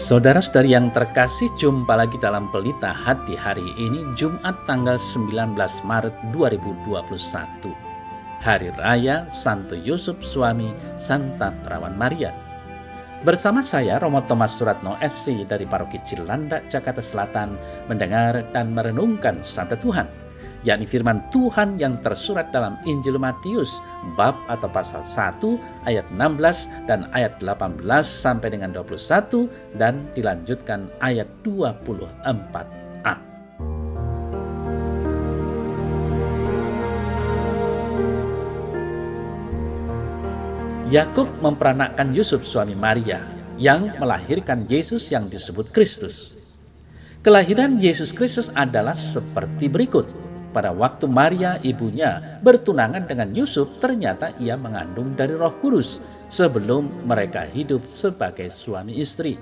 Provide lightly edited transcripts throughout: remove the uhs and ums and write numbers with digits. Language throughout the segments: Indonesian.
Saudara-saudari yang terkasih, jumpa lagi dalam Pelita Hati hari ini, Jumat tanggal 19 Maret 2021. Hari Raya Santo Yusuf Suami Santa Perawan Maria. Bersama saya, Romo Thomas Suratno SC dari Paroki Cilandak, Jakarta Selatan, mendengar dan merenungkan Sabda Tuhan, yakni firman Tuhan yang tersurat dalam Injil Matius bab atau pasal 1 ayat 16 dan ayat 18 sampai dengan 21 dan dilanjutkan ayat 24a. Yakub memperanakkan Yusuf suami Maria yang melahirkan Yesus yang disebut Kristus. Kelahiran Yesus Kristus adalah seperti berikut. Pada waktu Maria ibunya bertunangan dengan Yusuf, ternyata ia mengandung dari Roh Kudus sebelum mereka hidup sebagai suami istri.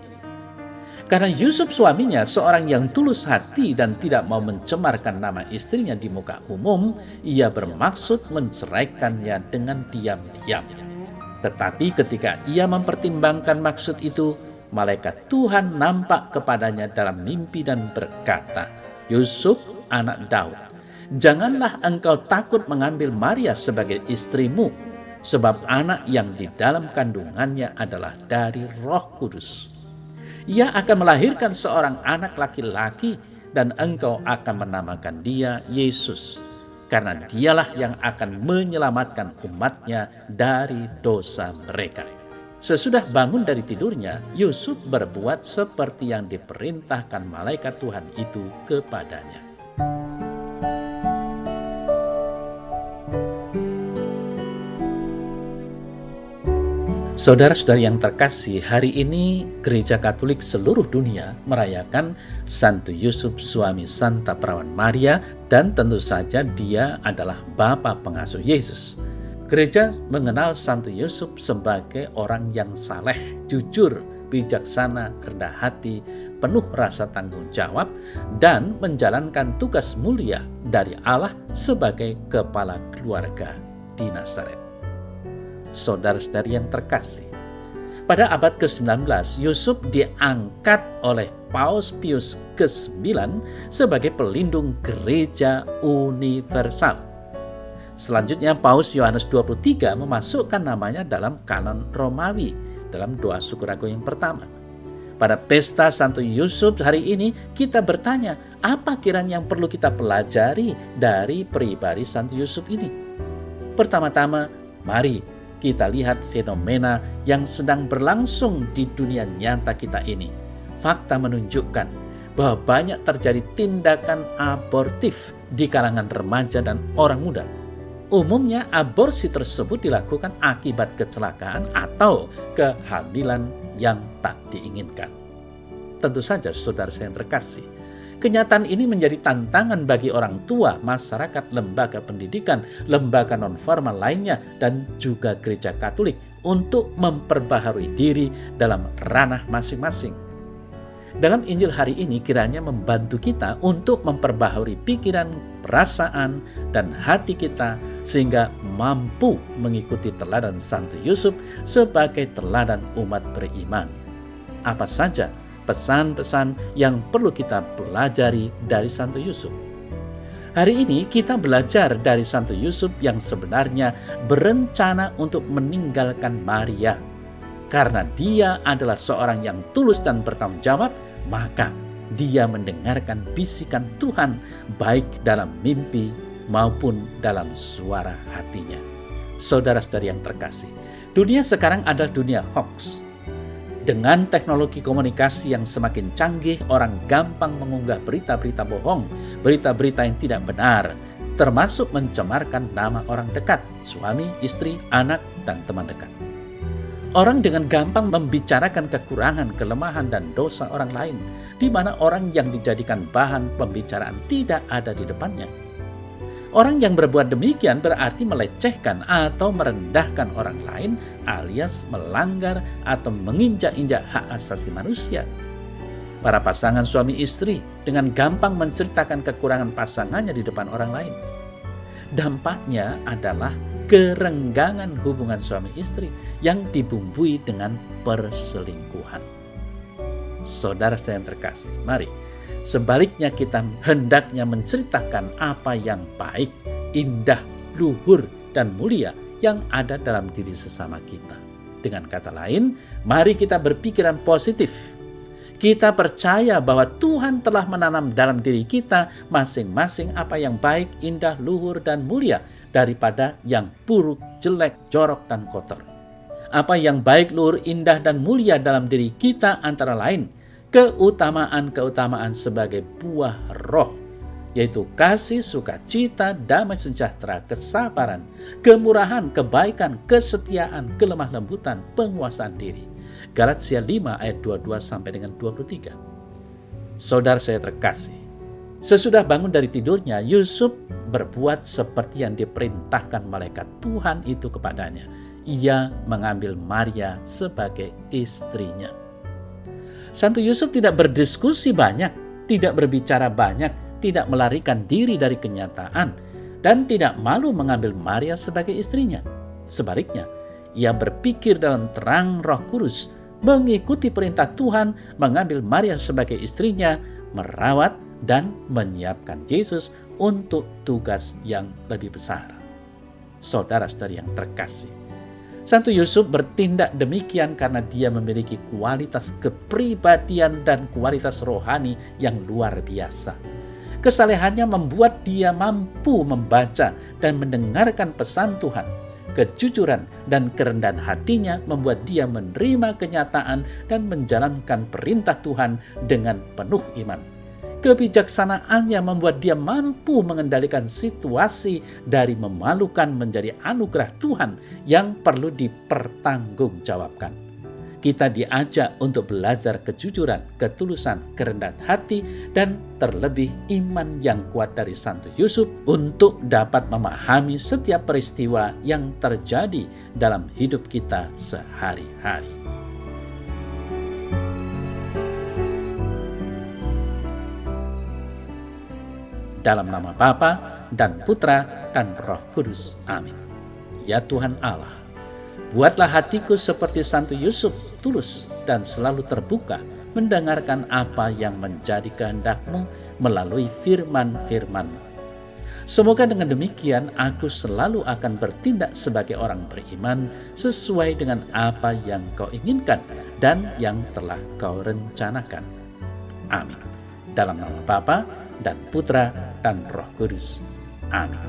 Karena Yusuf suaminya seorang yang tulus hati dan tidak mau mencemarkan nama istrinya di muka umum, ia bermaksud menceraikannya dengan diam-diam. Tetapi ketika ia mempertimbangkan maksud itu, malaikat Tuhan nampak kepadanya dalam mimpi dan berkata, "Yusuf, anak Daud, janganlah engkau takut mengambil Maria sebagai istrimu, sebab anak yang di dalam kandungannya adalah dari Roh Kudus. Ia akan melahirkan seorang anak laki-laki dan engkau akan menamakan dia Yesus, karena dialah yang akan menyelamatkan umatnya dari dosa mereka." Sesudah bangun dari tidurnya, Yusuf berbuat seperti yang diperintahkan malaikat Tuhan itu kepadanya. Saudara-saudari yang terkasih, hari ini Gereja Katolik seluruh dunia merayakan Santo Yusuf Suami Santa Perawan Maria, dan tentu saja dia adalah Bapa pengasuh Yesus. Gereja mengenal Santo Yusuf sebagai orang yang saleh, jujur, bijaksana, rendah hati, penuh rasa tanggung jawab, dan menjalankan tugas mulia dari Allah sebagai kepala keluarga di Nazaret. Saudara-saudari yang terkasih, pada abad ke-19 Yusuf diangkat oleh Paus Pius ke-9 sebagai pelindung gereja universal. Selanjutnya Paus Yohanes 23 memasukkan namanya dalam kanon Romawi dalam doa syukur agung yang pertama. Pada pesta Santo Yusuf hari ini kita bertanya, apa kiranya yang perlu kita pelajari dari pribadi Santo Yusuf ini? Pertama-tama, mari kita lihat fenomena yang sedang berlangsung di dunia nyata kita ini. Fakta menunjukkan bahwa banyak terjadi tindakan abortif di kalangan remaja dan orang muda. Umumnya aborsi tersebut dilakukan akibat kecelakaan atau kehamilan yang tak diinginkan. Tentu saja saudara saya yang terkasih, kenyataan ini menjadi tantangan bagi orang tua, masyarakat, lembaga pendidikan, lembaga non-formal lainnya, dan juga Gereja Katolik untuk memperbaharui diri dalam ranah masing-masing. Dalam Injil hari ini kiranya membantu kita untuk memperbaharui pikiran, perasaan, dan hati kita sehingga mampu mengikuti teladan Santo Yusuf sebagai teladan umat beriman. Apa saja pesan-pesan yang perlu kita pelajari dari Santo Yusuf? Hari ini kita belajar dari Santo Yusuf yang sebenarnya berencana untuk meninggalkan Maria. Karena dia adalah seorang yang tulus dan bertanggung jawab, maka dia mendengarkan bisikan Tuhan baik dalam mimpi maupun dalam suara hatinya. Saudara-saudari yang terkasih, dunia sekarang adalah dunia hoax. Dengan teknologi komunikasi yang semakin canggih, orang gampang mengunggah berita-berita bohong, berita-berita yang tidak benar, termasuk mencemarkan nama orang dekat, suami, istri, anak, dan teman dekat. Orang dengan gampang membicarakan kekurangan, kelemahan, dan dosa orang lain, di mana orang yang dijadikan bahan pembicaraan tidak ada di depannya. Orang yang berbuat demikian berarti melecehkan atau merendahkan orang lain, alias melanggar atau menginjak-injak hak asasi manusia. Para pasangan suami istri dengan gampang menceritakan kekurangan pasangannya di depan orang lain. Dampaknya adalah kerenggangan hubungan suami istri yang dibumbui dengan perselingkuhan. Saudara saya yang terkasih, mari sebaliknya kita hendaknya menceritakan apa yang baik, indah, luhur, dan mulia yang ada dalam diri sesama kita. Dengan kata lain, mari kita berpikiran positif. Kita percaya bahwa Tuhan telah menanam dalam diri kita masing-masing apa yang baik, indah, luhur, dan mulia daripada yang buruk, jelek, jorok, dan kotor. Apa yang baik, luhur, indah, dan mulia dalam diri kita antara lain keutamaan-keutamaan sebagai buah roh, yaitu kasih, sukacita, damai sejahtera, kesabaran, kemurahan, kebaikan, kesetiaan, kelemah lembutan, penguasaan diri. Galatia 5 ayat 22 sampai dengan 23. Saudara saya terkasih, sesudah bangun dari tidurnya, Yusuf berbuat seperti yang diperintahkan malaikat Tuhan itu kepadanya. Ia mengambil Maria sebagai istrinya. Santo Yusuf tidak berdiskusi banyak, tidak berbicara banyak, tidak melarikan diri dari kenyataan, dan tidak malu mengambil Maria sebagai istrinya. Sebaliknya, ia berpikir dalam terang Roh Kudus, mengikuti perintah Tuhan, mengambil Maria sebagai istrinya, merawat dan menyiapkan Yesus untuk tugas yang lebih besar. Saudara-saudari yang terkasih, Santo Yusuf bertindak demikian karena dia memiliki kualitas kepribadian dan kualitas rohani yang luar biasa. Kesalehannya membuat dia mampu membaca dan mendengarkan pesan Tuhan. Kejujuran dan kerendahan hatinya membuat dia menerima kenyataan dan menjalankan perintah Tuhan dengan penuh iman. Kebijaksanaannya membuat dia mampu mengendalikan situasi dari memalukan menjadi anugerah Tuhan yang perlu dipertanggungjawabkan. Kita diajak untuk belajar kejujuran, ketulusan, kerendahan hati, dan terlebih iman yang kuat dari Santo Yusuf untuk dapat memahami setiap peristiwa yang terjadi dalam hidup kita sehari-hari. Dalam nama Bapa dan Putra dan Roh Kudus. Amin. Ya Tuhan Allah, buatlah hatiku seperti Santo Yusuf, tulus dan selalu terbuka mendengarkan apa yang menjadi kehendak-Mu melalui firman-Firman-Mu. Semoga dengan demikian aku selalu akan bertindak sebagai orang beriman sesuai dengan apa yang Kau inginkan dan yang telah Kau rencanakan. Amin. Dalam nama Bapa dan Putra dan Roh Kudus. Amin.